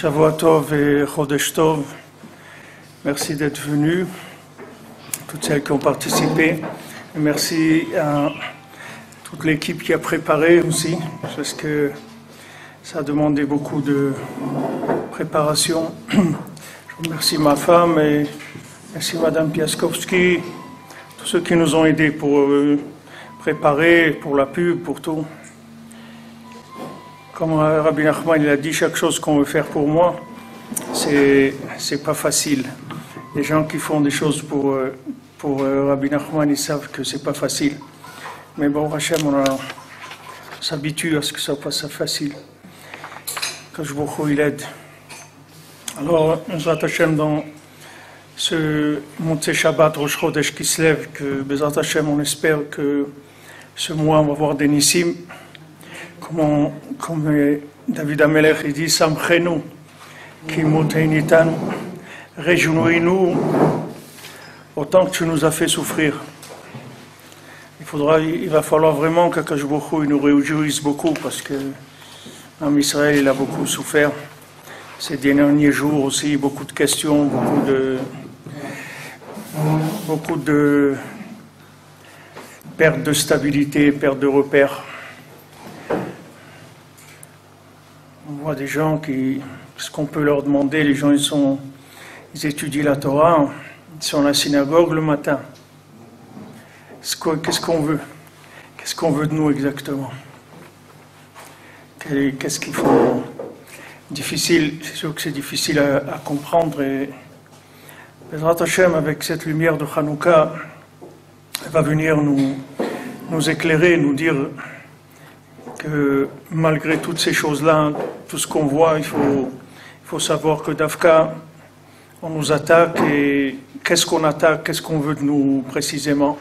Shavua Tov et Chodesh Tov. Merci d'être venus, toutes celles qui ont participé. Et merci à toute l'équipe qui a préparé aussi, parce que ça a demandé beaucoup de préparation. Je remercie ma femme et merci Madame Piaskowski, tous ceux qui nous ont aidés pour préparer, pour la pub, pour tout. Comme Rabbi Nachman il a dit, chaque chose qu'on veut faire pour moi, c'est pas facile. Les gens qui font des choses pour Rabbi Nachman, ils savent que c'est pas facile. Mais bon, Hachem, on s'habitue à ce que ça passe facile. Que je vous il aide. Alors, Bezrat Hachem, dans ce Montse Shabbat, Rosh Chodesh qui se lève, que Bezrat Hachem, on espère que ce mois, on va voir des Nissim. Comme David Amelech il dit, Samchenu, ki moteinitan, réjouis-nous autant que tu nous as fait souffrir. Il va falloir vraiment qu'Akadosh Baruch Hu nous réjouisse beaucoup parce que en Israël il a beaucoup souffert. Ces derniers jours aussi, beaucoup de questions, beaucoup de perte de stabilité, perte de repères. On voit des gens ce qu'on peut leur demander, les gens ils étudient la Torah, ils sont à la synagogue le matin. Qu'est-ce qu'on veut? Qu'est-ce qu'on veut de nous exactement? Qu'est-ce qu'il faut? Difficile, c'est sûr que c'est difficile à comprendre. Et Bezrat Hashem, avec cette lumière de Hanouka, elle va venir nous éclairer, nous dire que malgré toutes ces choses-là, tout ce qu'on voit, il faut savoir que d'Afka, on nous attaque et qu'est-ce qu'on attaque, qu'est-ce qu'on veut de nous précisément.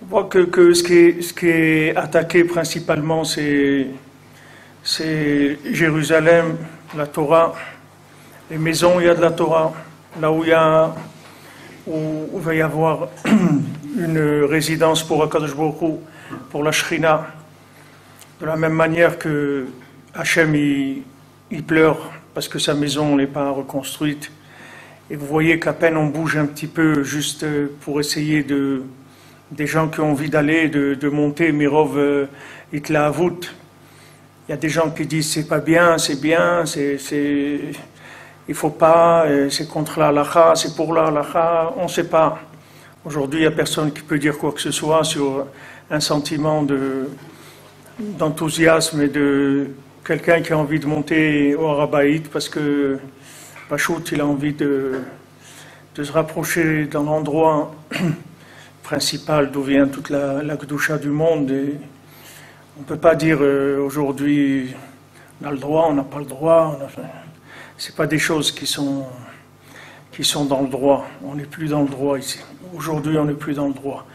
On voit que ce qui est attaqué principalement, c'est Jérusalem, la Torah, les maisons où il y a de la Torah, là où il va y avoir une résidence pour Akadosh Baruch Hu, pour la Shrina. De la même manière que Hachem il pleure parce que sa maison n'est pas reconstruite. Et vous voyez qu'à peine on bouge un petit peu juste pour essayer des gens qui ont envie d'aller, de monter, Mirov Itlaavut. Il y a des gens qui disent c'est pas bien, il faut pas, c'est contre la halakha, c'est pour la halakha, on ne sait pas. Aujourd'hui, il n'y a personne qui peut dire quoi que ce soit sur un sentiment d'enthousiasme et de quelqu'un qui a envie de monter au Harabaït parce que Pachout, il a envie de se rapprocher dans l'endroit principal d'où vient toute la Kedusha du monde. Et on ne peut pas dire aujourd'hui on a le droit, on n'a pas le droit. Ce n'est pas des choses qui sont dans le droit. On n'est plus dans le droit ici. Aujourd'hui, on n'est plus dans le droit.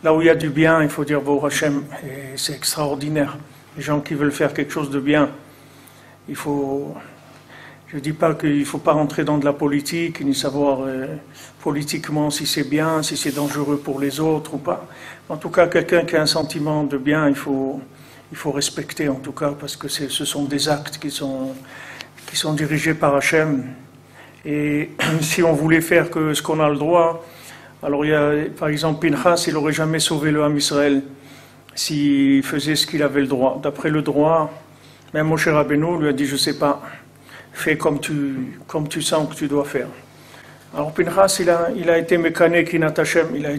Là où il y a du bien, il faut dire Baruch Hashem, et c'est extraordinaire. Les gens qui veulent faire quelque chose de bien, je ne dis pas qu'il ne faut pas rentrer dans de la politique, ni savoir politiquement si c'est bien, si c'est dangereux pour les autres ou pas. En tout cas, quelqu'un qui a un sentiment de bien, il faut respecter en tout cas, parce que ce sont des actes qui sont dirigés par Hachem. Et si on voulait faire que ce qu'on a le droit, alors il y a, par exemple, Pinchas, il n'aurait jamais sauvé le Ham Israël s'il faisait ce qu'il avait le droit. D'après le droit, même Moshe Rabbeinu lui a dit, je ne sais pas, fais comme tu sens que tu dois faire. Alors Pinchas, il a été mécané Kinat Hashem, il a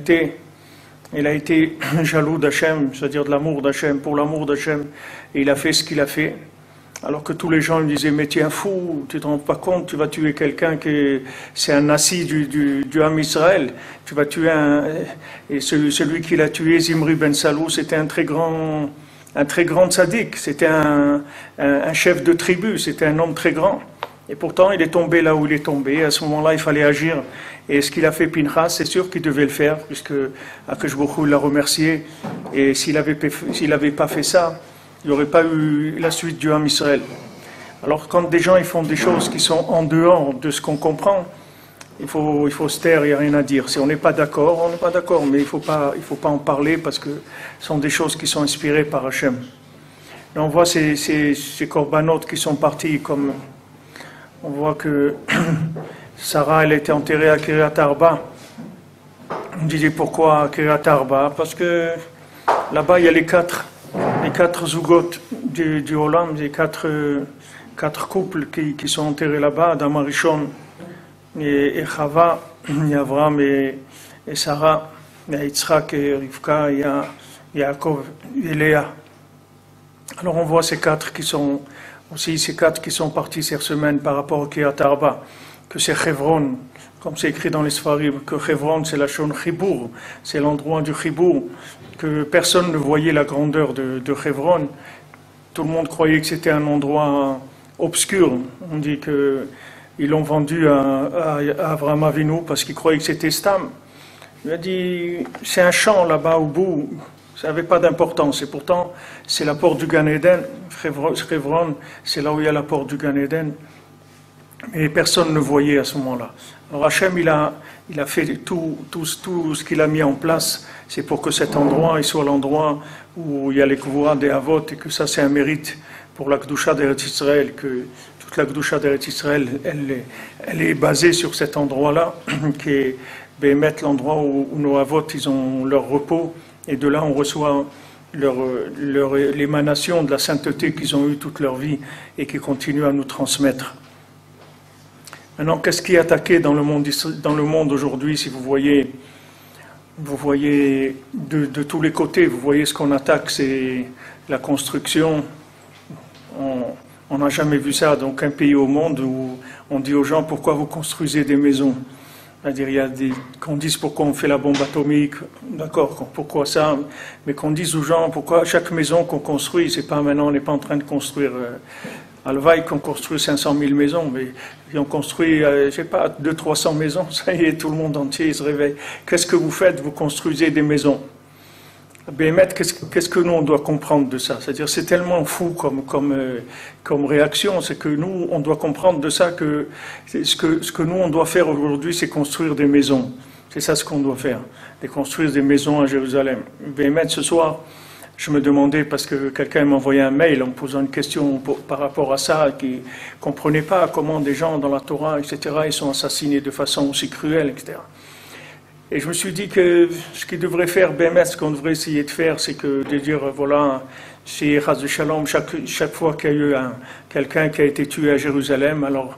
été jaloux d'Hachem, c'est-à-dire de l'amour d'Hachem, pour l'amour d'Hachem, et il a fait ce qu'il a fait. Alors que tous les gens lui disaient, mais tu es un fou, tu ne te rends pas compte, tu vas tuer quelqu'un c'est un nasi du Ham Israël, tu vas tuer et celui qui l'a tué, Zimri ben Salou, c'était un très grand tzaddik, c'était un chef de tribu, c'était un homme très grand. Et pourtant, il est tombé là où il est tombé. À ce moment-là, il fallait agir. Et ce qu'il a fait Pinchas, c'est sûr qu'il devait le faire, puisque Akadosh Baruch Hu l'a remercié. Et s'il n'avait pas fait ça, il n'y aurait pas eu la suite du Ham Israël. Alors quand des gens ils font des choses qui sont en dehors de ce qu'on comprend, il faut se taire, il n'y a rien à dire. Si on n'est pas d'accord, on n'est pas d'accord, mais il faut pas en parler parce que ce sont des choses qui sont inspirées par Hachem. Et on voit ces corbanotes qui sont partis comme On voit que Sarah, elle a été enterrée à Kiryat Arba. On disait pourquoi à Kiryat Arba? Parce que là-bas, il y a les quatre zougots du Olam, les quatre couples qui sont enterrés là-bas, Adam Arishon et Chava, il y a Abraham et Sarah, il y a Yitzhak et Rivka, il y a Yaakov et Léa. Alors on voit ces quatre qui sont partis cette semaine par rapport au Kiryat Arba, que c'est Hebron, comme c'est écrit dans les Sfarim, que Hebron c'est la Shon Chibour, c'est l'endroit du Chibour, que personne ne voyait la grandeur de Hebron. Tout le monde croyait que c'était un endroit obscur. On dit qu'ils l'ont vendu à Avraham Avinu parce qu'ils croyaient que c'était Stam. Il a dit, c'est un champ là-bas au bout, ça n'avait pas d'importance. Et pourtant, c'est la porte du Gan Eden. Hebron, c'est là où il y a la porte du Gan Eden. Et personne ne voyait à ce moment-là. Alors Hachem, il a fait tout ce qu'il a mis en place, c'est pour que cet endroit il soit l'endroit où il y a les Kvoura des Havot, et que ça c'est un mérite pour la Kedusha d'Eretz Israël, que toute la Kedusha d'Eretz Israël, elle est basée sur cet endroit-là, qui est Béhémet, l'endroit où nos Havot, ils ont leur repos, et de là on reçoit l'émanation de la sainteté qu'ils ont eue toute leur vie, et qui continuent à nous transmettre. Maintenant, qu'est-ce qui est attaqué dans le monde aujourd'hui? Si vous voyez de tous les côtés, vous voyez ce qu'on attaque, c'est la construction. On n'a jamais vu ça dans aucun pays au monde où on dit aux gens pourquoi vous construisez des maisons. C'est-à-dire, il y a qu'on dise pourquoi on fait la bombe atomique, d'accord, pourquoi ça, mais qu'on dise aux gens pourquoi chaque maison qu'on construit, c'est pas maintenant, on n'est pas en train de construire. Alvaï qu'on construit 500 000 maisons, mais on construit, je sais pas, 200-300 maisons, ça y est, tout le monde entier il se réveille. Qu'est-ce que vous faites? Vous construisez des maisons. Béhémet, qu'est-ce que nous on doit comprendre de ça? C'est-à-dire, c'est tellement fou comme réaction, c'est que nous on doit comprendre de ça que ce que nous on doit faire aujourd'hui, c'est construire des maisons. C'est ça ce qu'on doit faire, c'est construire des maisons à Jérusalem. Béhémet, ce soir, je me demandais, parce que quelqu'un m'a envoyé un mail en me posant une question par rapport à ça, qui ne comprenait pas comment des gens dans la Torah, etc., ils sont assassinés de façon aussi cruelle, etc. Et je me suis dit que ce qu'il devrait faire, BMS, ce qu'on devrait essayer de faire, c'est que de dire, voilà, chez Chaz de Shalom, chaque fois qu'il y a eu quelqu'un qui a été tué à Jérusalem, alors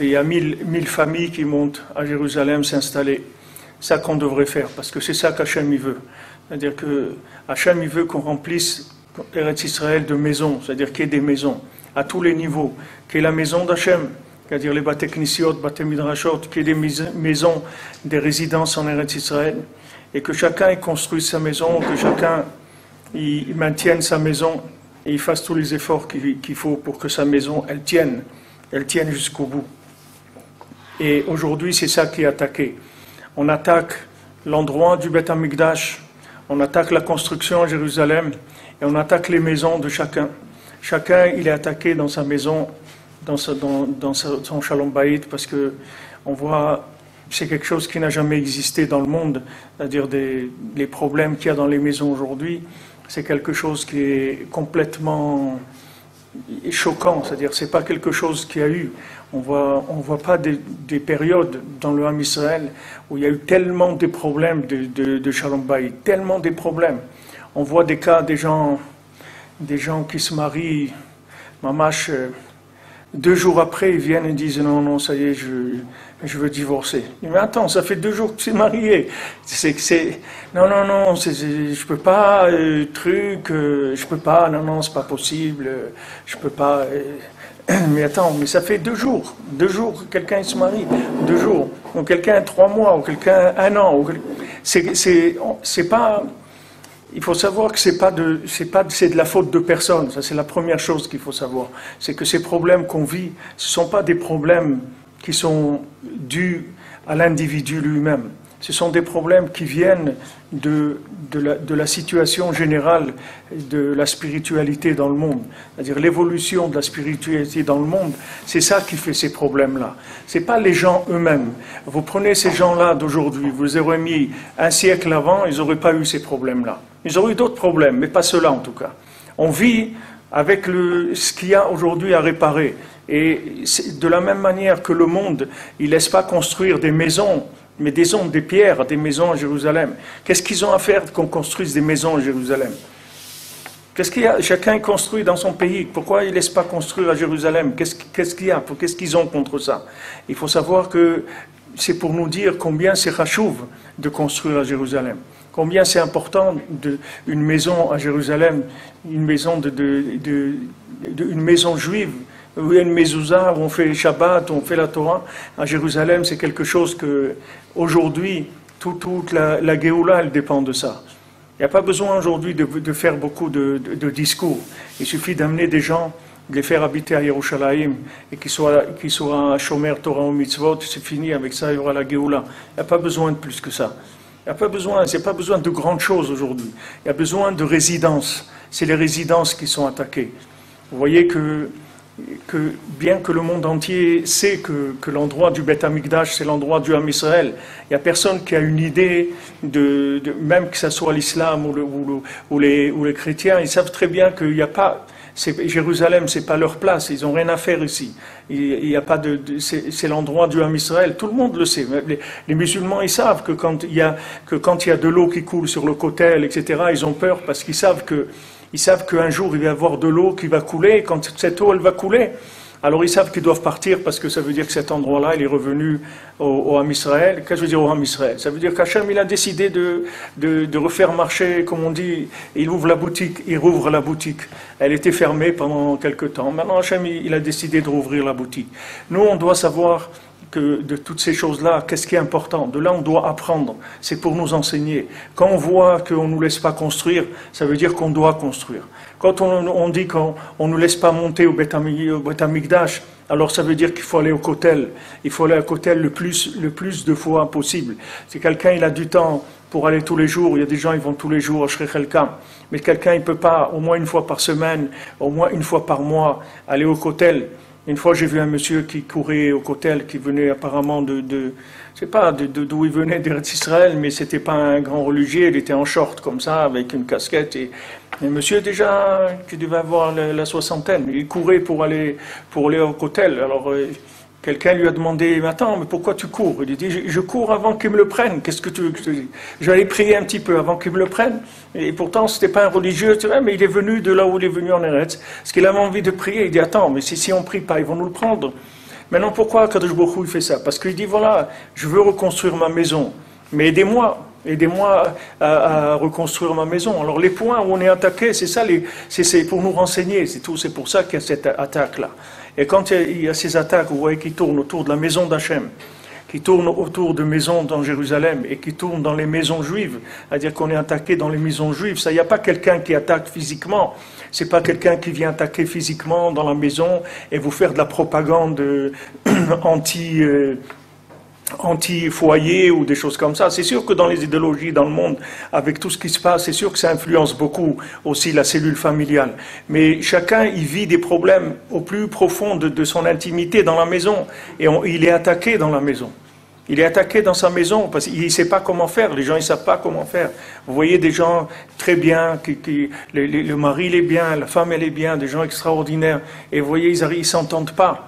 il y a 1000 familles qui montent à Jérusalem s'installer. C'est ça qu'on devrait faire, parce que c'est ça qu'Hachem il veut. C'est-à-dire que Hachem il veut qu'on remplisse Eretz Israël de maisons, c'est-à-dire qu'il y ait des maisons à tous les niveaux, qu'il y ait la maison d'Hachem, c'est-à-dire les Bate Knisiot, Bate Midrashot, qu'il y ait des maisons, des résidences en Eretz Israël, et que chacun construise sa maison, que chacun il maintienne sa maison, et il fasse tous les efforts qu'il faut pour que sa maison, elle tienne jusqu'au bout. Et aujourd'hui, c'est ça qui est attaqué. On attaque l'endroit du Beth Amikdash, on attaque la construction à Jérusalem, et on attaque les maisons de chacun. Chacun, il est attaqué dans sa maison, dans son Shalom Bayit, parce que on voit, c'est quelque chose qui n'a jamais existé dans le monde, c'est-à-dire les problèmes qu'il y a dans les maisons aujourd'hui, c'est quelque chose qui est complètement choquant, c'est-à-dire c'est pas quelque chose qu'il y a eu. On voit pas des périodes dans le Ham Israël où il y a eu tellement de problèmes de Shalom Bayit, tellement de problèmes. On voit des cas des gens qui se marient, mamash, 2 jours après, ils viennent et disent non, ça y est, je veux divorcer. Mais attends, ça fait 2 jours que tu es marié. Non, je peux pas, je peux pas, non, c'est pas possible, je peux pas. Mais attends, mais ça fait 2 jours que quelqu'un se marie, 2 jours, ou quelqu'un 3 mois, ou quelqu'un 1 an. C'est pas. Il faut savoir que c'est de la faute de personne. Ça, c'est la première chose qu'il faut savoir. C'est que ces problèmes qu'on vit, ce ne sont pas des problèmes qui sont dus à l'individu lui-même. Ce sont des problèmes qui viennent de la situation générale de la spiritualité dans le monde. C'est-à-dire l'évolution de la spiritualité dans le monde, c'est ça qui fait ces problèmes-là. Ce n'est pas les gens eux-mêmes. Vous prenez ces gens-là d'aujourd'hui, vous les aurez mis un siècle avant, ils n'auraient pas eu ces problèmes-là. Ils auraient eu d'autres problèmes, mais pas ceux-là en tout cas. On vit avec ce qu'il y a aujourd'hui à réparer. Et de la même manière que le monde, il ne laisse pas construire des maisons, mais des pierres, des maisons à Jérusalem. Qu'est-ce qu'ils ont à faire qu'on construise des maisons à Jérusalem? Qu'est-ce qu'il y a? Chacun construit dans son pays. Pourquoi ils ne laissent pas construire à Jérusalem? Qu'est-ce qu'il y a? Qu'est-ce qu'ils ont contre ça? Il faut savoir que c'est pour nous dire combien c'est chachouv de construire à Jérusalem. Combien c'est important une maison à Jérusalem, une maison, une maison juive, où il y a une mezouza, où on fait Shabbat, où on fait la Torah. À Jérusalem, c'est quelque chose que, aujourd'hui, toute la Géoula, elle dépend de ça. Il n'y a pas besoin aujourd'hui de faire beaucoup de discours. Il suffit d'amener des gens, de les faire habiter à Yerushalayim et qu'ils soient Shomer Torah ou Mitzvot, c'est fini, avec ça il y aura la Géoula. Il n'y a pas besoin de plus que ça. Il n'y a pas besoin de grandes choses aujourd'hui. Il y a besoin de résidences. C'est les résidences qui sont attaquées. Vous voyez que bien que le monde entier sait que l'endroit du Beth Amikdash, c'est l'endroit du Ham Israël, il n'y a personne qui a une idée, même que ce soit l'islam ou les chrétiens, ils savent très bien qu'il n'y a pas... Jérusalem, c'est pas leur place, ils n'ont rien à faire ici. Il y a pas c'est l'endroit du Ham Israël, tout le monde le sait. Les musulmans, ils savent que quand il y a de l'eau qui coule sur le Kotel, etc., ils ont peur parce qu'ils savent qu'un jour il va y avoir de l'eau qui va couler, et quand cette eau elle va couler, alors ils savent qu'ils doivent partir parce que ça veut dire que cet endroit-là il est revenu au Ham Israël. Qu'est-ce que je veux dire au Ham Israël? Ça veut dire qu'Hachem il a décidé de refaire marcher, comme on dit, il rouvre la boutique. Elle était fermée pendant quelque temps. Maintenant Hachem il a décidé de rouvrir la boutique. Nous on doit savoir que de toutes ces choses-là, qu'est-ce qui est important? De là, on doit apprendre. C'est pour nous enseigner. Quand on voit qu'on ne nous laisse pas construire, ça veut dire qu'on doit construire. Quand on dit qu'on ne nous laisse pas monter au Beth Amikdash, alors ça veut dire qu'il faut aller au Kotel. Il faut aller au Kotel le plus de fois possible. Si quelqu'un il a du temps pour aller tous les jours, il y a des gens ils vont tous les jours à Shrech Elkam, mais quelqu'un il ne peut pas au moins une fois par semaine, au moins une fois par mois aller au Kotel. Une fois, j'ai vu un monsieur qui courait au Kotel, qui venait apparemment je sais pas d'où il venait, d'Eretz Israël, mais c'était pas un grand religieux, il était en short comme ça, avec une casquette. Et un monsieur déjà qui devait avoir la soixantaine, il courait pour aller au Kotel. Alors quelqu'un lui a demandé, mais attends, mais pourquoi tu cours? Il dit, je cours avant qu'ils me le prennent. Qu'est-ce que tu veux que je te dise? J'allais prier un petit peu avant qu'ils me le prennent. Et pourtant, c'était pas un religieux, tu vois, mais il est venu de là où il est venu en Eretz. Parce qu'il avait envie de prier. Il dit, attends, mais si on prie pas, ils vont nous le prendre. Maintenant, pourquoi Kadosh Baruch Hu, il fait ça? Parce qu'il dit, voilà, je veux reconstruire ma maison. Mais aidez-moi à reconstruire ma maison. Alors les points où on est attaqué, c'est ça, c'est pour nous renseigner, c'est tout. C'est pour ça qu'il y a cette attaque-là. Et quand il y a ces attaques, vous voyez, qui tournent autour de la maison d'Hachem, qui tournent autour de maisons dans Jérusalem et qui tournent dans les maisons juives, c'est-à-dire qu'on est attaqué dans les maisons juives, ça, il n'y a pas quelqu'un qui attaque physiquement, c'est pas quelqu'un qui vient attaquer physiquement dans la maison et vous faire de la propagande anti-foyer ou des choses comme ça. C'est sûr que dans les idéologies dans le monde, avec tout ce qui se passe, c'est sûr que ça influence beaucoup aussi la cellule familiale. Mais chacun, il vit des problèmes au plus profond de son intimité dans la maison. Et il est attaqué dans la maison. Il est attaqué dans sa maison parce qu'il ne sait pas comment faire. Les gens, ils ne savent pas comment faire. Vous voyez des gens très bien, le mari, il est bien, la femme, elle est bien, des gens extraordinaires. Et vous voyez, ils ne s'entendent pas.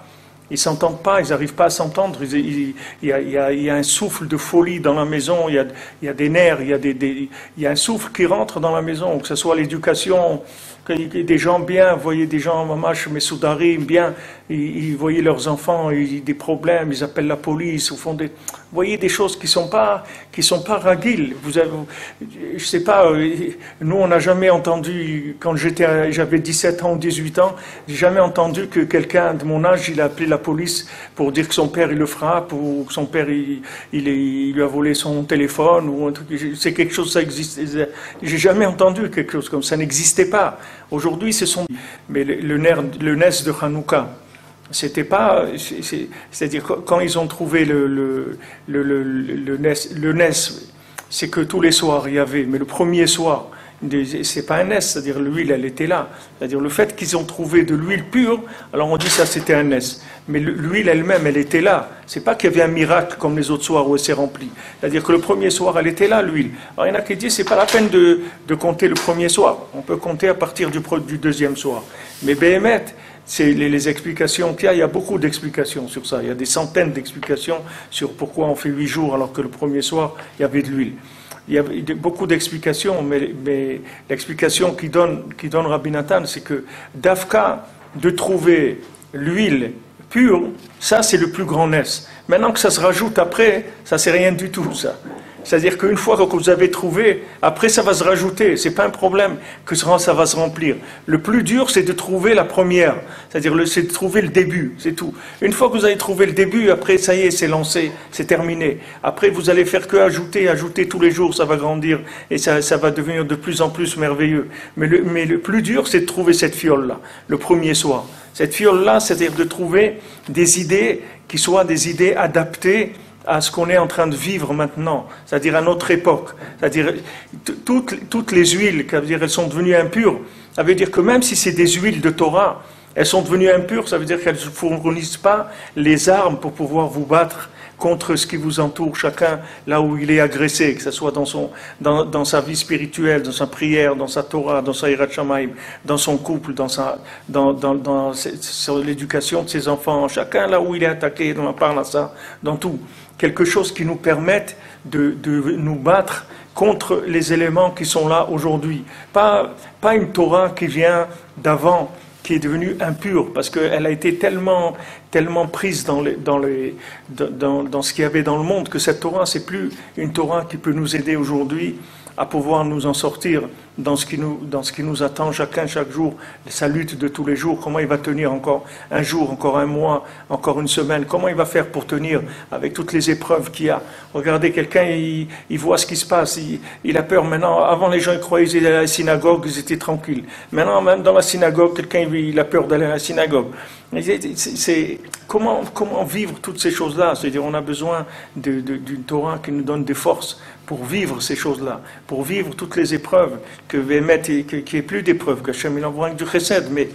Ils s'entendent pas, ils n'arrivent pas à s'entendre. Il y a un souffle de folie dans la maison, il y a des nerfs, il y a un souffle qui rentre dans la maison, que ce soit l'éducation, des gens bien, vous voyez des gens, mamash, mesoudarim, bien, ils voyaient leurs enfants, des problèmes, ils appellent la police, au fond vous voyez des choses qui sont pas ragiles. Je sais pas, nous on n'a jamais entendu, quand j'avais 17 ans ou 18 ans, j'ai jamais entendu que quelqu'un de mon âge, il a appelé la police pour dire que son père il le frappe, ou que son père il lui a volé son téléphone, ou un truc, c'est quelque chose, ça existe. J'ai jamais entendu quelque chose comme ça, n'existait pas. Aujourd'hui, mais le nes de Hanouka, c'était pas, c'est-à-dire quand ils ont trouvé le nes, c'est que tous les soirs il y avait, mais le premier soir, c'est pas un S, c'est-à-dire l'huile, elle était là. C'est-à-dire le fait qu'ils ont trouvé de l'huile pure, alors on dit ça c'était un S. Mais l'huile elle-même, elle était là. C'est pas qu'il y avait un miracle comme les autres soirs où elle s'est remplie. C'est-à-dire que le premier soir, elle était là, l'huile. Alors il y en a qui disent, c'est pas la peine de compter le premier soir. On peut compter à partir du deuxième soir. Mais Béhémet, c'est les explications qu'il y a. Il y a beaucoup d'explications sur ça. Il y a des centaines d'explications sur pourquoi on fait 8 jours alors que le premier soir, il y avait de l'huile. Il y a beaucoup d'explications, mais l'explication qui donne Rabbi Nathan, c'est que d'Afka, de trouver l'huile pure, ça c'est le plus grand ness. Maintenant que ça se rajoute après, ça c'est rien du tout, ça. C'est-à-dire qu'une fois que vous avez trouvé, après ça va se rajouter, c'est pas un problème que ça va se remplir. Le plus dur c'est de trouver la première, c'est-à-dire c'est de trouver le début, c'est tout. Une fois que vous avez trouvé le début, après ça y est, c'est lancé, c'est terminé. Après vous allez faire que ajouter tous les jours, ça va grandir et ça va devenir de plus en plus merveilleux. Mais le plus dur c'est de trouver cette fiole-là, le premier soir. Cette fiole-là, c'est-à-dire de trouver des idées qui soient des idées adaptées à ce qu'on est en train de vivre maintenant, c'est-à-dire à notre époque. C'est-à-dire toutes les huiles, elles sont devenues impures. Ça veut dire que même si c'est des huiles de Torah, elles sont devenues impures, ça veut dire qu'elles ne fournissent pas les armes pour pouvoir vous battre contre ce qui vous entoure, chacun là où il est agressé, que ce soit dans sa vie spirituelle, dans sa prière, dans sa Torah, dans sa Hirat Shamayim, dans son couple, dans l'éducation de ses enfants, chacun là où il est attaqué, dans la parnassa, dans tout. Quelque chose qui nous permette de nous battre contre les éléments qui sont là aujourd'hui. Pas une Torah qui vient d'avant, qui est devenue impure, parce qu'elle a été tellement prise dans ce qu'il y avait dans le monde, que cette Torah, c'est plus une Torah qui peut nous aider aujourd'hui à pouvoir nous en sortir dans ce qui nous attend chaque jour, sa lutte de tous les jours, comment il va tenir encore un jour, encore un mois, encore une semaine, comment il va faire pour tenir avec toutes les épreuves qu'il y a. Regardez, quelqu'un, il voit ce qui se passe, il a peur maintenant. Avant, les gens ils croyaient qu'ils allaient à la synagogue, ils étaient tranquilles. Maintenant, même dans la synagogue, quelqu'un il a peur d'aller à la synagogue. C'est comment vivre toutes ces choses-là. C'est-à-dire, on a besoin d'une Torah qui nous donne des forces pour vivre ces choses-là, pour vivre toutes les épreuves que qu'il n'y ait plus d'épreuves, que Hachem il envoie du chesed, mais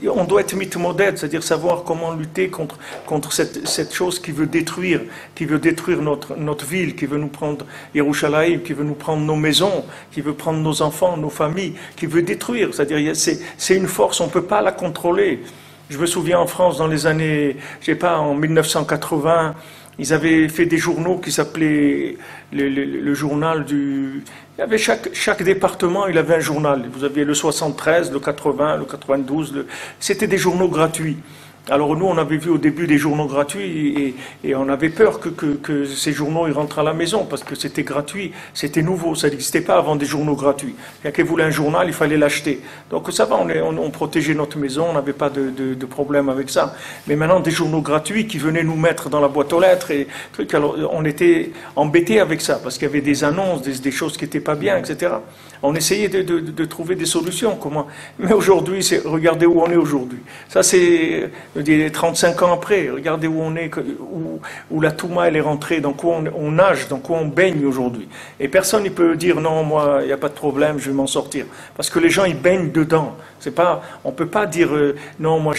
on doit être mitmoded, c'est-à-dire savoir comment lutter contre cette chose qui veut détruire notre ville, qui veut nous prendre Yerushalayim, qui veut nous prendre nos maisons, qui veut prendre nos enfants, nos familles, qui veut détruire. C'est-à-dire c'est une force, on ne peut pas la contrôler. Je me souviens en France dans les années, en 1980, ils avaient fait des journaux qui s'appelaient le journal du... Il y avait chaque département, il avait un journal. Vous aviez le 73, le 80, le 92. C'était des journaux gratuits. Alors nous, on avait vu au début des journaux gratuits et on avait peur que ces journaux ils rentrent à la maison parce que c'était gratuit, c'était nouveau, ça n'existait pas avant des journaux gratuits. Quelqu'un voulait un journal, il fallait l'acheter. Donc ça va, on protégeait notre maison, on n'avait pas de problème avec ça. Mais maintenant, des journaux gratuits qui venaient nous mettre dans la boîte aux lettres et trucs, alors on était embêtés avec ça parce qu'il y avait des annonces, des choses qui n'étaient pas bien, etc. On essayait de trouver des solutions. Mais aujourd'hui, regardez où on est aujourd'hui. Ça, c'est 35 ans après. Regardez où on est, où la Touma elle est rentrée, dans quoi on nage, dans quoi on baigne aujourd'hui. Et personne ne peut dire non, moi, il n'y a pas de problème, je vais m'en sortir. Parce que les gens, ils baignent dedans. On ne peut pas dire non, moi,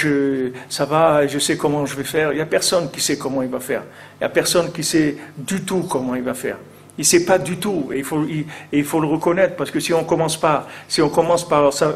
ça va, je sais comment je vais faire. Il n'y a personne qui sait comment il va faire. Il n'y a personne qui sait du tout comment il va faire. Il ne sait pas du tout, et il faut le reconnaître, parce que si on commence par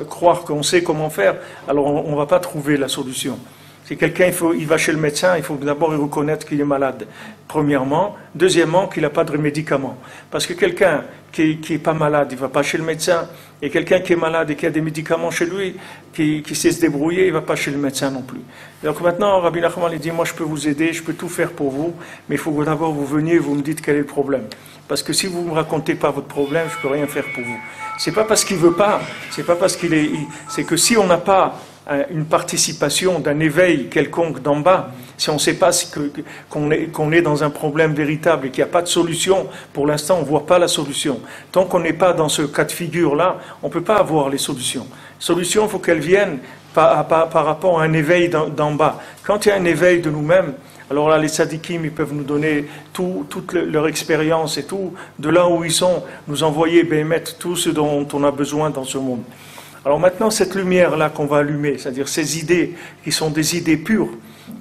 croire qu'on sait comment faire, alors on ne va pas trouver la solution. Si quelqu'un il va chez le médecin, il faut d'abord reconnaître qu'il est malade, premièrement. Deuxièmement, qu'il n'a pas de médicaments. Parce que quelqu'un qui n'est pas malade, il ne va pas chez le médecin. Et quelqu'un qui est malade et qui a des médicaments chez lui, qui sait se débrouiller, il ne va pas chez le médecin non plus. Donc maintenant, Rabbi Nachman il dit, moi je peux vous aider, je peux tout faire pour vous, mais il faut que d'abord vous veniez et vous me dites quel est le problème. Parce que si vous ne me racontez pas votre problème, je ne peux rien faire pour vous. C'est pas parce qu'il ne veut pas, c'est pas parce qu'il est... C'est que si on n'a pas une participation d'un éveil quelconque d'en bas, si on ne sait pas qu'on est dans un problème véritable et qu'il n'y a pas de solution, pour l'instant on ne voit pas la solution. Tant qu'on n'est pas dans ce cas de figure-là, on ne peut pas avoir les solutions. Solutions, il faut qu'elles viennent par rapport à un éveil d'en bas. Quand il y a un éveil de nous-mêmes, Alors là, les tzadikim, ils peuvent nous donner toute leur expérience et tout, de là où ils sont, nous envoyer, mettre tout ce dont on a besoin dans ce monde. Alors maintenant, cette lumière-là qu'on va allumer, c'est-à-dire ces idées qui sont des idées pures,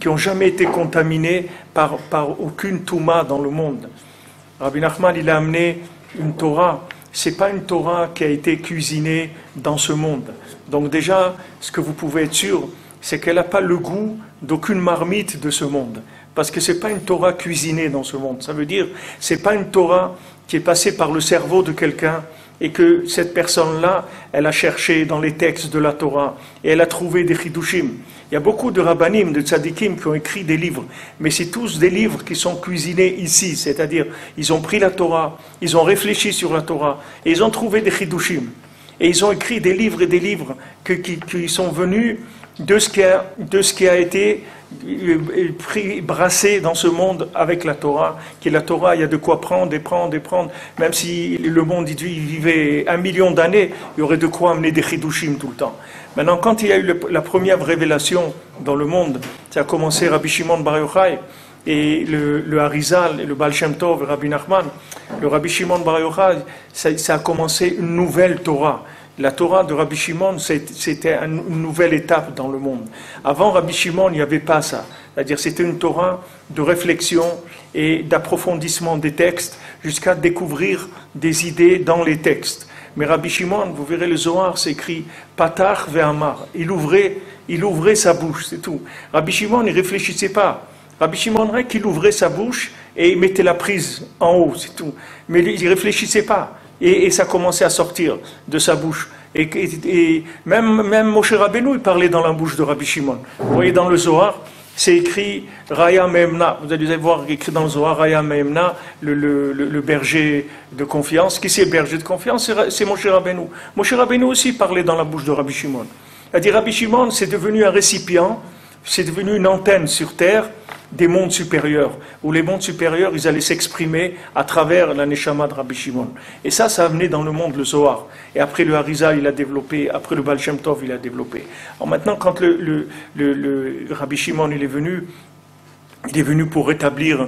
qui n'ont jamais été contaminées par aucune touma dans le monde. Rabbi Nachman, il a amené une Torah. C'est pas une Torah qui a été cuisinée dans ce monde. Donc déjà, ce que vous pouvez être sûr, c'est qu'elle n'a pas le goût d'aucune marmite de ce monde. Parce que c'est pas une Torah cuisinée dans ce monde. Ça veut dire, c'est pas une Torah qui est passée par le cerveau de quelqu'un et que cette personne-là, elle a cherché dans les textes de la Torah et elle a trouvé des chidushim. Il y a beaucoup de rabbanim, de tzadikim qui ont écrit des livres, mais c'est tous des livres qui sont cuisinés ici, c'est-à-dire ils ont pris la Torah, ils ont réfléchi sur la Torah et ils ont trouvé des chidushim. Et ils ont écrit des livres et des livres qui sont venus de ce qui a été brassé dans ce monde avec la Torah, qui est la Torah, il y a de quoi prendre et prendre et prendre, même si le monde il vivait 1 million d'années, il y aurait de quoi amener des chidushim tout le temps. Maintenant, quand il y a eu la première révélation dans le monde, ça a commencé Rabbi Shimon Bar Yochai et le Harizal et le Baal Shem Tov et Rabbi Nachman. Le Rabbi Shimon Bar Yochai, ça a commencé une nouvelle Torah. La Torah de Rabbi Shimon, c'était une nouvelle étape dans le monde. Avant Rabbi Shimon, il n'y avait pas ça. C'est-à-dire c'était une Torah de réflexion et d'approfondissement des textes jusqu'à découvrir des idées dans les textes. Mais Rabbi Shimon, vous verrez le Zohar, c'est écrit « Patach ve'amar ». Il ouvrait sa bouche, c'est tout. Rabbi Shimon, il ne réfléchissait pas. Rabbi Shimon, il ouvrait sa bouche et il mettait la prise en haut, c'est tout. Mais il ne réfléchissait pas. Et ça commençait à sortir de sa bouche. Et même Moshe Rabbeinu, il parlait dans la bouche de Rabbi Shimon. Vous voyez dans le Zohar, c'est écrit Raya Mehemna. Vous allez voir écrit dans le Zohar Raya Mehemna, le berger de confiance. Qui c'est le berger de confiance? C'est Moshe Rabbeinu. Moshe Rabbeinu aussi parlait dans la bouche de Rabbi Shimon. C'est-à-dire Rabbi Shimon, c'est devenu un récipient, c'est devenu une antenne sur terre des mondes supérieurs, où les mondes supérieurs, ils allaient s'exprimer à travers la Neshama de Rabbi Shimon. Et ça a amené dans le monde le Zohar. Et après le Harizal, il a développé, après le Baal Shem Tov, il a développé. Alors maintenant, quand le Rabbi Shimon il est venu pour rétablir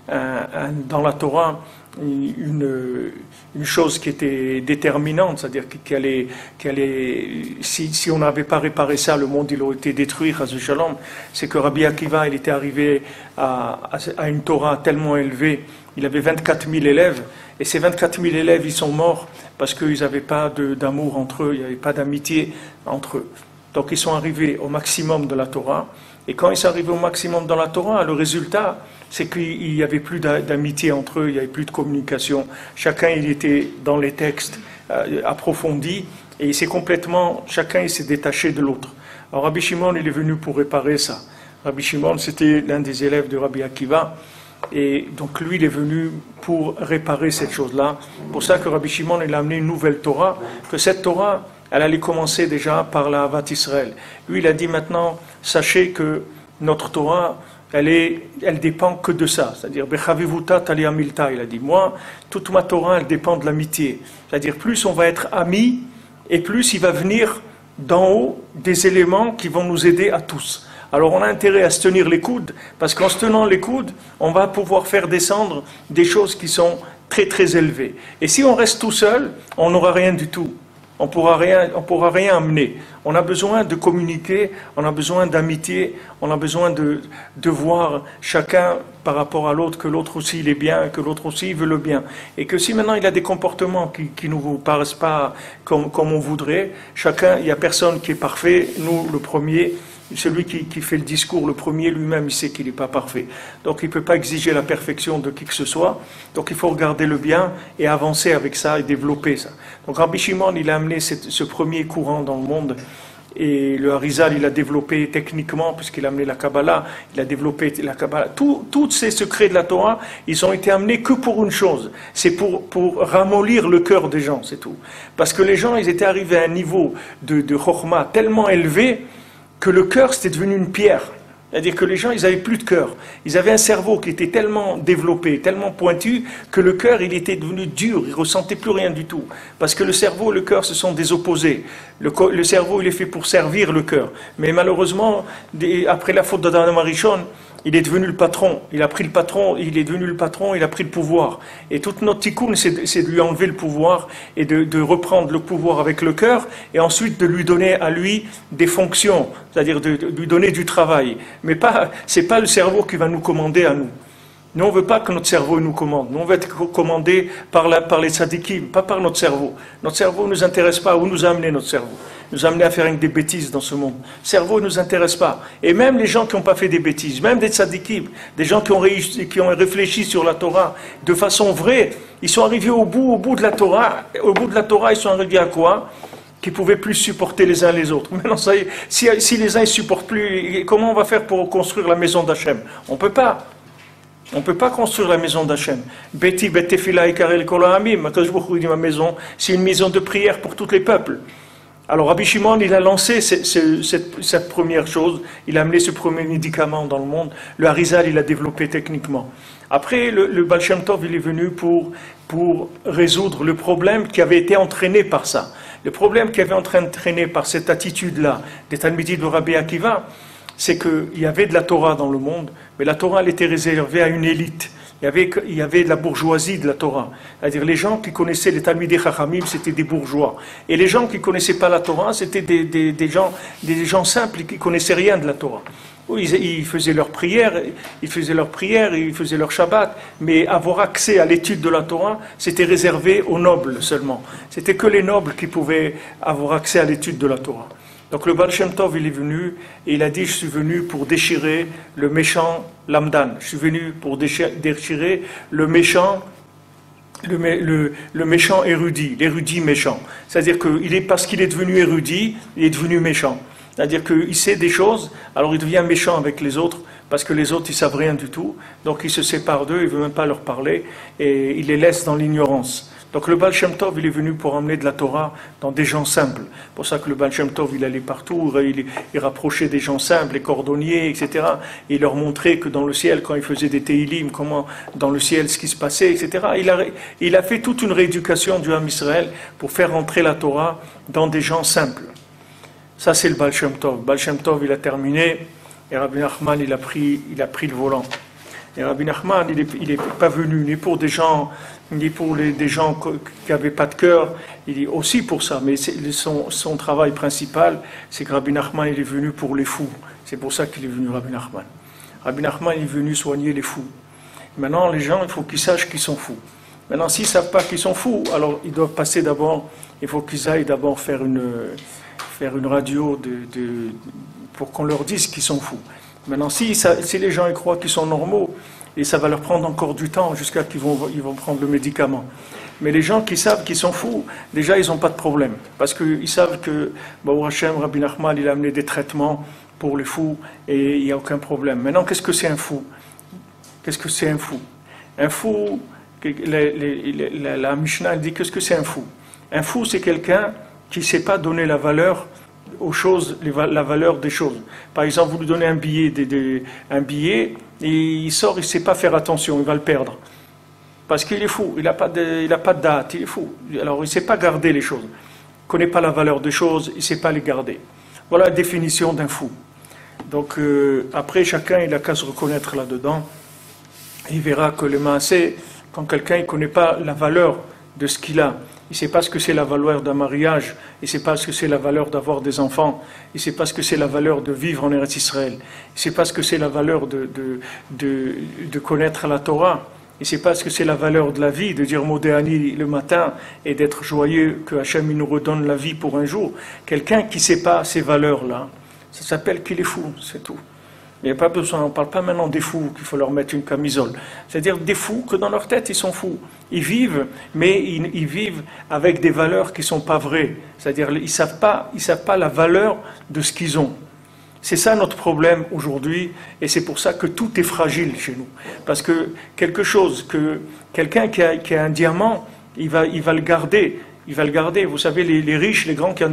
dans la Torah une chose qui était déterminante, c'est-à-dire si on n'avait pas réparé ça, le monde il aurait été détruit, Chas v'Shalom. C'est que Rabbi Akiva, il était arrivé à une Torah tellement élevée, il avait 24 000 élèves, et ces 24 000 élèves, ils sont morts parce qu'ils n'avaient pas d'amour entre eux, il n'y avait pas d'amitié entre eux. Donc ils sont arrivés au maximum de la Torah, et quand ils sont arrivés au maximum dans la Torah, le résultat, c'est qu'il n'y avait plus d'amitié entre eux, il n'y avait plus de communication. Chacun, il était dans les textes approfondis, et chacun, il s'est détaché de l'autre. Alors Rabbi Shimon, il est venu pour réparer ça. Rabbi Shimon, c'était l'un des élèves de Rabbi Akiva, et donc lui, il est venu pour réparer cette chose-là. C'est pour ça que Rabbi Shimon, il a amené une nouvelle Torah, que cette Torah, elle allait commencer déjà par la Havat Israël. Lui, il a dit maintenant, sachez que notre Torah, elle dépend que de ça. C'est-à-dire, Bechavivuta talia milta, il a dit, moi, toute ma Torah, elle dépend de l'amitié. C'est-à-dire, plus on va être amis, et plus il va venir d'en haut des éléments qui vont nous aider à tous. Alors on a intérêt à se tenir les coudes, parce qu'en se tenant les coudes, on va pouvoir faire descendre des choses qui sont très très élevées. Et si on reste tout seul, on n'aura rien du tout. On pourra rien amener. On a besoin de communiquer, on a besoin d'amitié, on a besoin de voir chacun par rapport à l'autre, que l'autre aussi il est bien, que l'autre aussi il veut le bien. Et que si maintenant il a des comportements qui ne vous paraissent pas comme on voudrait, chacun, il n'y a personne qui est parfait, nous le premier, celui qui fait le discours, le premier lui-même, il sait qu'il n'est pas parfait. Donc il ne peut pas exiger la perfection de qui que ce soit. Donc il faut regarder le bien et avancer avec ça et développer ça. Donc Rabbi Shimon, il a amené ce premier courant dans le monde. Et le Harizal, il a développé techniquement, puisqu'il a amené la Kabbalah, il a développé la Kabbalah. Tous ces secrets de la Torah, ils ont été amenés que pour une chose. C'est pour ramollir le cœur des gens, c'est tout. Parce que les gens, ils étaient arrivés à un niveau de Chokhmah tellement élevé que le cœur, c'était devenu une pierre. C'est-à-dire que les gens, ils n'avaient plus de cœur. Ils avaient un cerveau qui était tellement développé, tellement pointu, que le cœur, il était devenu dur, il ne ressentait plus rien du tout. Parce que le cerveau et le cœur, ce sont des opposés. Le cerveau, il est fait pour servir le cœur. Mais malheureusement, après la faute d'Adam Arishon, il est devenu le patron. Il a pris le patron, il est devenu le patron, il a pris le pouvoir. Et toute notre tikkun, c'est de lui enlever le pouvoir et de reprendre le pouvoir avec le cœur et ensuite de lui donner à lui des fonctions, c'est-à-dire de lui donner du travail. Mais c'est pas le cerveau qui va nous commander à nous. Nous, on ne veut pas que notre cerveau nous commande. Nous, on veut être commandé par les tzadikim, pas par notre cerveau. Notre cerveau ne nous intéresse pas. Où nous a amené notre cerveau? Nous a amené à faire des bêtises dans ce monde. Le cerveau ne nous intéresse pas. Et même les gens qui n'ont pas fait des bêtises, même des tzadikim, des gens qui ont réfléchi sur la Torah de façon vraie, ils sont arrivés au bout de la Torah. Au bout de la Torah, ils sont arrivés à quoi? Qu'ils ne pouvaient plus supporter les uns les autres. Maintenant, ça y est, si les uns ne supportent plus, comment on va faire pour construire la maison d'Hachem? On ne peut pas. On ne peut pas construire la maison d'Hachem. Beti, betefila, ikarel, kolahamim. Ma maison, c'est une maison de prière pour tous les peuples. Alors Rabbi Shimon, il a lancé cette première chose. Il a amené ce premier médicament dans le monde. Le Harizal, il l'a développé techniquement. Après, le Baal Shem Tov, il est venu pour résoudre le problème qui avait été entraîné par ça. Le problème qui avait entraîné par cette attitude-là des Talmidid de Rabbi Akiva, c'est qu'il y avait de la Torah dans le monde, mais la Torah elle était réservée à une élite. Il y avait de la bourgeoisie de la Torah. C'est-à-dire les gens qui connaissaient les Talmidei Chachamim, c'était des bourgeois. Et les gens qui ne connaissaient pas la Torah, c'était des gens simples qui ne connaissaient rien de la Torah. Ils faisaient leurs prières, ils faisaient leur Shabbat, mais avoir accès à l'étude de la Torah, c'était réservé aux nobles seulement. C'était que les nobles qui pouvaient avoir accès à l'étude de la Torah. Donc le Baal Shem Tov, il est venu et il a dit, je suis venu pour déchirer le méchant Lamdan. Je suis venu pour déchirer le méchant érudit, l'érudit méchant. C'est-à-dire que parce qu'il est devenu érudit, il est devenu méchant. C'est-à-dire qu'il sait des choses, alors il devient méchant avec les autres, parce que les autres, ils savent rien du tout. Donc il se sépare d'eux, il ne veut même pas leur parler, et il les laisse dans l'ignorance. Donc le Baal Shem Tov, il est venu pour emmener de la Torah dans des gens simples. C'est pour ça que le Baal Shem Tov, il allait partout, il rapprochait des gens simples, les cordonniers, etc. Et il leur montrait que dans le ciel, quand il faisait des Teilim, comment dans le ciel, ce qui se passait, etc. Il a fait toute une rééducation du Ham Israël pour faire entrer la Torah dans des gens simples. Ça, c'est le Baal Shem Tov. Le Baal Shem Tov, il a terminé, et Rabbi Nachman, il a pris le volant. Et Rabbi Nachman, il n'est pas venu ni pour des gens qui n'avaient pas de cœur, il est aussi pour ça, mais son travail principal, c'est que Rabbi Nachman, il est venu pour les fous. C'est pour ça qu'il est venu, Rabbi Nachman. Rabbi Nachman, il est venu soigner les fous. Maintenant, les gens, il faut qu'ils sachent qu'ils sont fous. Maintenant, s'ils ne savent pas qu'ils sont fous, alors ils doivent passer d'abord, il faut qu'ils aillent d'abord faire une radio pour qu'on leur dise qu'ils sont fous. Maintenant, si les gens ils croient qu'ils sont normaux, et ça va leur prendre encore du temps jusqu'à qu'ils vont prendre le médicament. Mais les gens qui savent qu'ils sont fous, déjà ils n'ont pas de problème. Parce qu'ils savent que Baruch Hashem, Rabbi Nachman, il a amené des traitements pour les fous et il n'y a aucun problème. Maintenant, qu'est-ce que c'est un fou? Qu'est-ce que c'est un fou? Un fou, la Mishnah dit qu'est-ce que c'est un fou? Un fou, c'est quelqu'un qui ne sait pas donner la valeur aux choses, la valeur des choses. Par exemple, vous lui donnez un billet, et il sort, il ne sait pas faire attention, il va le perdre. Parce qu'il est fou, il n'a pas de date, il est fou. Alors il ne sait pas garder les choses. Il ne connaît pas la valeur des choses, il ne sait pas les garder. Voilà la définition d'un fou. Donc après, chacun il a qu'à se reconnaître là-dedans. Il verra que le maasé, quand quelqu'un ne connaît pas la valeur de ce qu'il a, il ne sait pas ce que c'est la valeur d'un mariage, il ne sait pas ce que c'est la valeur d'avoir des enfants, il ne sait pas ce que c'est la valeur de vivre en Eretz Israël, il ne sait pas ce que c'est la valeur de connaître la Torah, il ne sait pas ce que c'est la valeur de la vie, de dire Modéani le matin et d'être joyeux que Hachem nous redonne la vie pour un jour. Quelqu'un qui ne sait pas ces valeurs-là, ça s'appelle qu'il est fou, c'est tout. Il n'y a pas besoin, on ne parle pas maintenant des fous qu'il faut leur mettre une camisole. C'est-à-dire des fous que dans leur tête, ils sont fous. Ils vivent, mais ils vivent avec des valeurs qui ne sont pas vraies. C'est-à-dire ils ne savent pas la valeur de ce qu'ils ont. C'est ça notre problème aujourd'hui, et c'est pour ça que tout est fragile chez nous. Parce que quelqu'un qui a un diamant, il va le garder. Il va le garder. Vous savez, les riches, les gens qui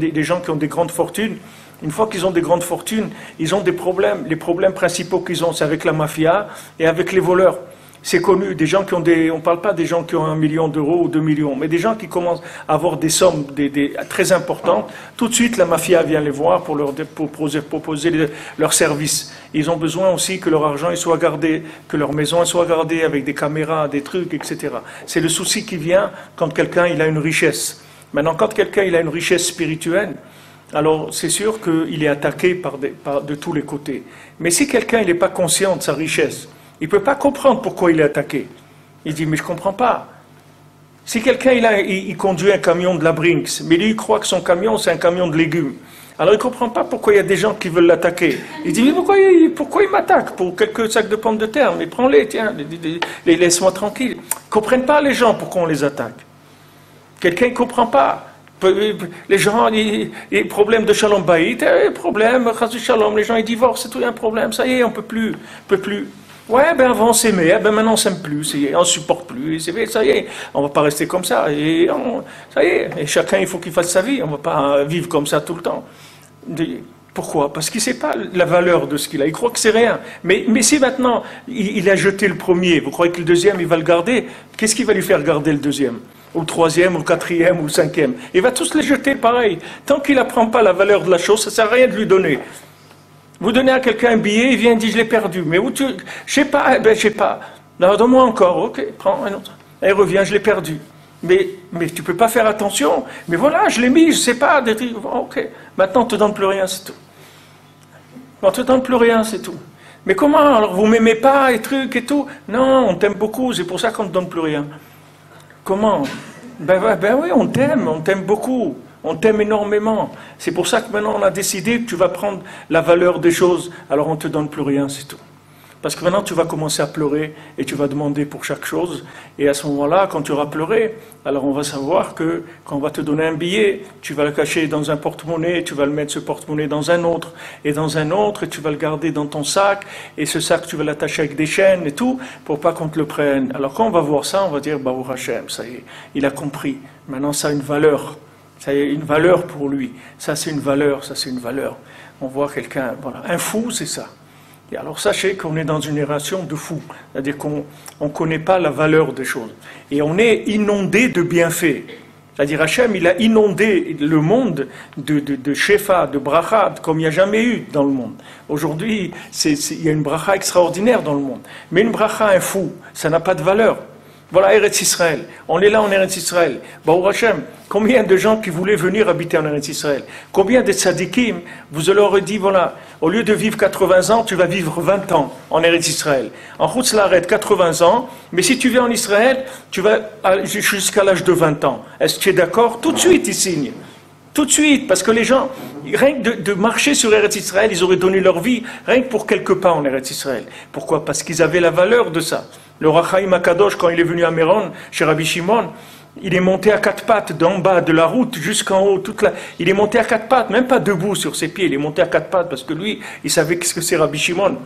ont des grandes fortunes, Une fois qu'ils ont des grandes fortunes, ils ont des problèmes. Les problèmes principaux qu'ils ont, c'est avec la mafia et avec les voleurs. C'est connu, des gens qui ont on ne parle pas des gens qui ont 1 million d'euros ou 2 millions, mais des gens qui commencent à avoir des sommes très importantes. Tout de suite, la mafia vient les voir pour leur proposer leurs services. Ils ont besoin aussi que leur argent soit gardé, que leur maison soit gardée avec des caméras, des trucs, etc. C'est le souci qui vient quand quelqu'un il a une richesse. Maintenant, quand quelqu'un il a une richesse spirituelle, alors c'est sûr qu'il est attaqué de tous les côtés. Mais si quelqu'un n'est pas conscient de sa richesse, il ne peut pas comprendre pourquoi il est attaqué. Il dit, mais je ne comprends pas. Si quelqu'un il conduit un camion de la Brinks, mais lui il croit que son camion c'est un camion de légumes, alors il ne comprend pas pourquoi il y a des gens qui veulent l'attaquer. Il dit, mais pourquoi il m'attaque pour quelques sacs de pommes de terre? Mais prends-les, tiens, laisse-moi tranquille. Ils ne comprennent pas les gens pourquoi on les attaque. Quelqu'un ne comprend pas. Les gens, les problèmes de shalom bayit, problème, shalom, les gens ils divorcent, c'est tout un problème, ça y est, on ne peut plus. Ouais, ben avant on s'aimait, ben maintenant on s'aime plus, on ne supporte plus, ça y est, on ne va pas rester comme ça, ça y est, et chacun il faut qu'il fasse sa vie, on ne va pas vivre comme ça tout le temps. Pourquoi? Parce qu'il ne sait pas la valeur de ce qu'il a, il croit que c'est rien. Mais si maintenant il a jeté le premier, vous croyez que le deuxième il va le garder? Qu'est-ce qui va lui faire garder le deuxième? Ou le troisième, ou le quatrième, ou le cinquième? Il va tous les jeter pareil. Tant qu'il n'apprend pas la valeur de la chose, ça ne sert à rien de lui donner. Vous donnez à quelqu'un un billet, il vient et dit, je l'ai perdu. Mais où je sais pas, je sais pas. Non, donne-moi encore, ok, prends un autre. Et revient, je l'ai perdu. Mais tu ne peux pas faire attention. Mais voilà, je l'ai mis, je ne sais pas. Ok, maintenant on ne te donne plus rien, c'est tout. On ne te donne plus rien, c'est tout. Mais comment? Alors vous ne m'aimez pas, et trucs et tout? Non, on t'aime beaucoup, c'est pour ça qu'on ne te donne plus rien. Comment? Ben oui, on t'aime beaucoup. On t'aime énormément. C'est pour ça que maintenant on a décidé que tu vas prendre la valeur des choses. Alors on ne te donne plus rien, c'est tout. Parce que maintenant tu vas commencer à pleurer et tu vas demander pour chaque chose. Et à ce moment-là, quand tu auras pleuré, alors on va savoir que quand on va te donner un billet, tu vas le cacher dans un porte-monnaie, tu vas le mettre ce porte-monnaie dans un autre, et tu vas le garder dans ton sac, et ce sac tu vas l'attacher avec des chaînes et tout, pour pas qu'on te le prenne. Alors quand on va voir ça, on va dire, Baruch Hashem, ça y est, il a compris. Maintenant ça a une valeur. Ça a une valeur pour lui. Ça c'est une valeur, ça c'est une valeur. On voit quelqu'un, voilà, un fou c'est ça. Et alors sachez qu'on est dans une génération de fous, c'est-à-dire qu'on ne connaît pas la valeur des choses. Et on est inondé de bienfaits. C'est-à-dire Hachem, il a inondé le monde de shefa, de bracha, comme il n'y a jamais eu dans le monde. Aujourd'hui, il y a une bracha extraordinaire dans le monde. Mais une bracha, un fou, ça n'a pas de valeur. Voilà Eretz Israël. On est là en Eretz Israël. Baruch Hashem, combien de gens qui voulaient venir habiter en Eretz Israël? Combien de tzadikim, vous leur avez dit, voilà, au lieu de vivre 80 ans, tu vas vivre 20 ans en Eretz Israël. En Chutz La'aretz, 80 ans, mais si tu viens en Israël, tu vas jusqu'à l'âge de 20 ans. Est-ce que tu es d'accord? Tout de suite, ils signent. Tout de suite, parce que les gens, rien que de marcher sur Eretz Israël, ils auraient donné leur vie, rien que pour quelques pas en Eretz Israël. Pourquoi? Parce qu'ils avaient la valeur de ça. Le Rachaim Akadosh, quand il est venu à Méron, chez Rabbi Shimon, il est monté à 4 pattes, d'en bas de la route jusqu'en haut. Il est monté à 4 pattes, même pas debout sur ses pieds, il est monté à 4 pattes, parce que lui, il savait qu'est-ce que c'est Rabbi Shimon.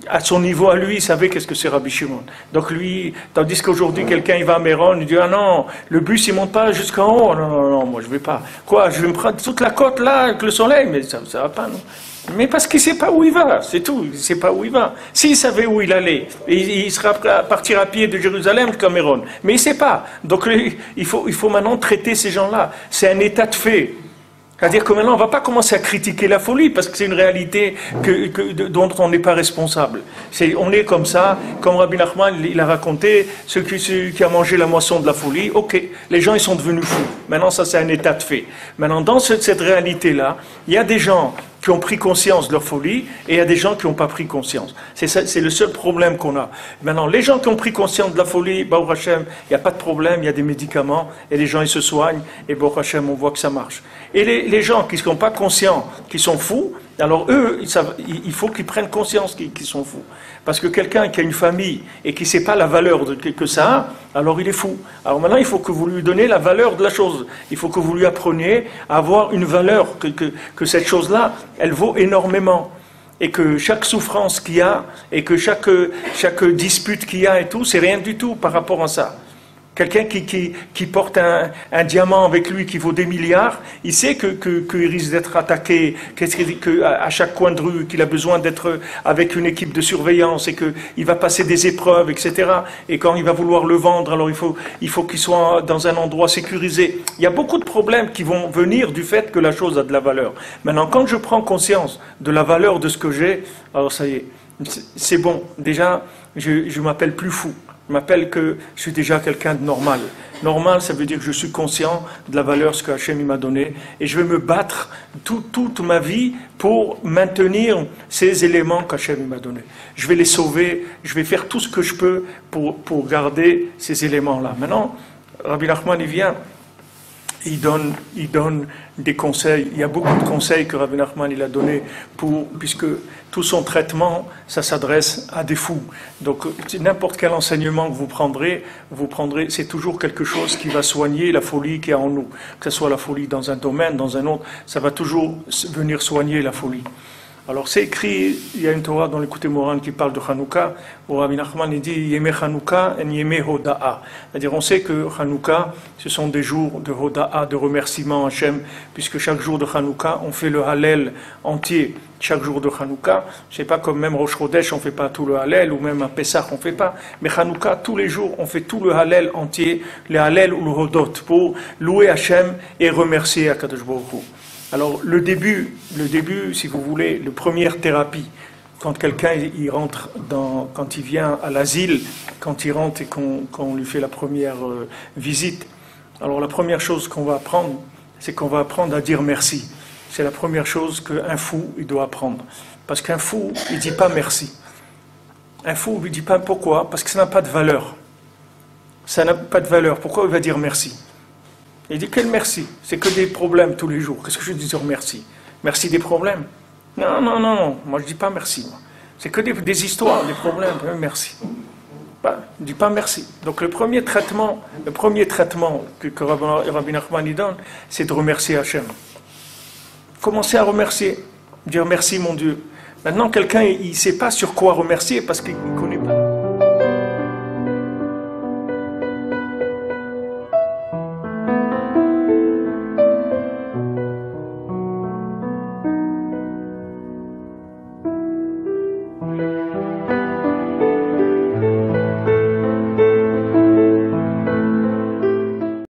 À son niveau à lui, il savait qu'est-ce que c'est Rabbi Shimon. Donc lui, tandis qu'aujourd'hui, quelqu'un il va à Méron, il dit, ah non, le bus il monte pas jusqu'en haut. Non, moi je vais pas. Quoi, je vais me prendre toute la côte là, avec le soleil, mais ça va pas, non. Mais parce qu'il ne sait pas où il va, c'est tout, il ne sait pas où il va. S'il savait où il allait, il serait prêt à partir à pied de Jérusalem jusqu'à Méron. Mais il ne sait pas. Donc il faut maintenant traiter ces gens-là. C'est un état de fait. C'est-à-dire que maintenant, on ne va pas commencer à critiquer la folie, parce que c'est une réalité dont on n'est pas responsable. On est comme ça, comme Rabbi Nachman, il a raconté, celui qui a mangé la moisson de la folie, ok, les gens ils sont devenus fous. Maintenant, ça c'est un état de fait. Maintenant, dans cette réalité-là, il y a des gens qui ont pris conscience de leur folie, et il y a des gens qui n'ont pas pris conscience. C'est le seul problème qu'on a. Maintenant, les gens qui ont pris conscience de la folie, Baruch Hashem, il n'y a pas de problème, il y a des médicaments, et les gens ils se soignent, et Baruch Hashem, on voit que ça marche. Et les gens qui ne sont pas conscients, qui sont fous, alors eux, il faut qu'ils prennent conscience qu'ils sont fous. Parce que quelqu'un qui a une famille et qui ne sait pas la valeur que ça a, alors il est fou. Alors maintenant, il faut que vous lui donniez la valeur de la chose. Il faut que vous lui appreniez à avoir une valeur, que cette chose-là, elle vaut énormément. Et que chaque souffrance qu'il y a, et que chaque dispute qu'il y a et tout, c'est rien du tout par rapport à ça. Quelqu'un qui porte un diamant avec lui qui vaut des milliards, il sait qu'il risque d'être attaqué, qu'à chaque coin de rue, qu'il a besoin d'être avec une équipe de surveillance et qu'il va passer des épreuves, etc. Et quand il va vouloir le vendre, alors il faut qu'il soit dans un endroit sécurisé. Il y a beaucoup de problèmes qui vont venir du fait que la chose a de la valeur. Maintenant, quand je prends conscience de la valeur de ce que j'ai, alors ça y est, c'est bon. Déjà, je m'appelle plus fou. Je m'appelle que je suis déjà quelqu'un de normal. Normal, ça veut dire que je suis conscient de la valeur ce que Hachem m'a donné et je vais me battre toute ma vie pour maintenir ces éléments qu'Hachem m'a donnés. Je vais les sauver, je vais faire tout ce que je peux pour garder ces éléments-là. Maintenant, Rabbi Nachman, il vient, il donne des conseils. Il y a beaucoup de conseils que Rabbi Nachman il a donnés puisque tout son traitement, ça s'adresse à des fous. Donc, n'importe quel enseignement que vous prendrez, c'est toujours quelque chose qui va soigner la folie qu'il y a en nous. Que ce soit la folie dans un domaine, dans un autre, ça va toujours venir soigner la folie. Alors c'est écrit, il y a une Torah dans l'écouté Moran qui parle de Hanouka, où Rabbi Nachman il dit Yemé Hanouka en Yemé Hoda'a. C'est-à-dire on sait que Hanouka, ce sont des jours de Hoda'a, de remerciement à Hachem, puisque chaque jour de Hanouka, on fait le Hallel entier. Chaque jour de Hanouka, je sais pas comme même Rosh Chodesh, on fait pas tout le Hallel, ou même à Pessah, on fait pas. Mais Hanouka, tous les jours, on fait tout le Hallel entier, le Hallel ou le Hodot, pour louer Hachem et remercier Akadosh Baruch Hu. Alors le début, si vous voulez, la première thérapie, quand quelqu'un il rentre quand il vient à l'asile, quand il rentre et qu'on lui fait la première visite, alors la première chose qu'on va apprendre, c'est qu'on va apprendre à dire merci. C'est la première chose qu'un fou il doit apprendre. Parce qu'un fou, il dit pas merci. Un fou, il dit pas pourquoi, parce que ça n'a pas de valeur. Ça n'a pas de valeur. Pourquoi il va dire merci? Il dit quel merci? C'est que des problèmes tous les jours. Qu'est-ce que je dis dire merci? Merci des problèmes? Non. Moi je dis pas merci. C'est que des histoires, des problèmes. Merci. Je ne dis pas merci. Donc le premier traitement que Rabbi Nachman donne, c'est de remercier Hachem. Commencer à remercier. Dire merci mon Dieu. Maintenant quelqu'un il ne sait pas sur quoi remercier parce qu'il ne connaît pas.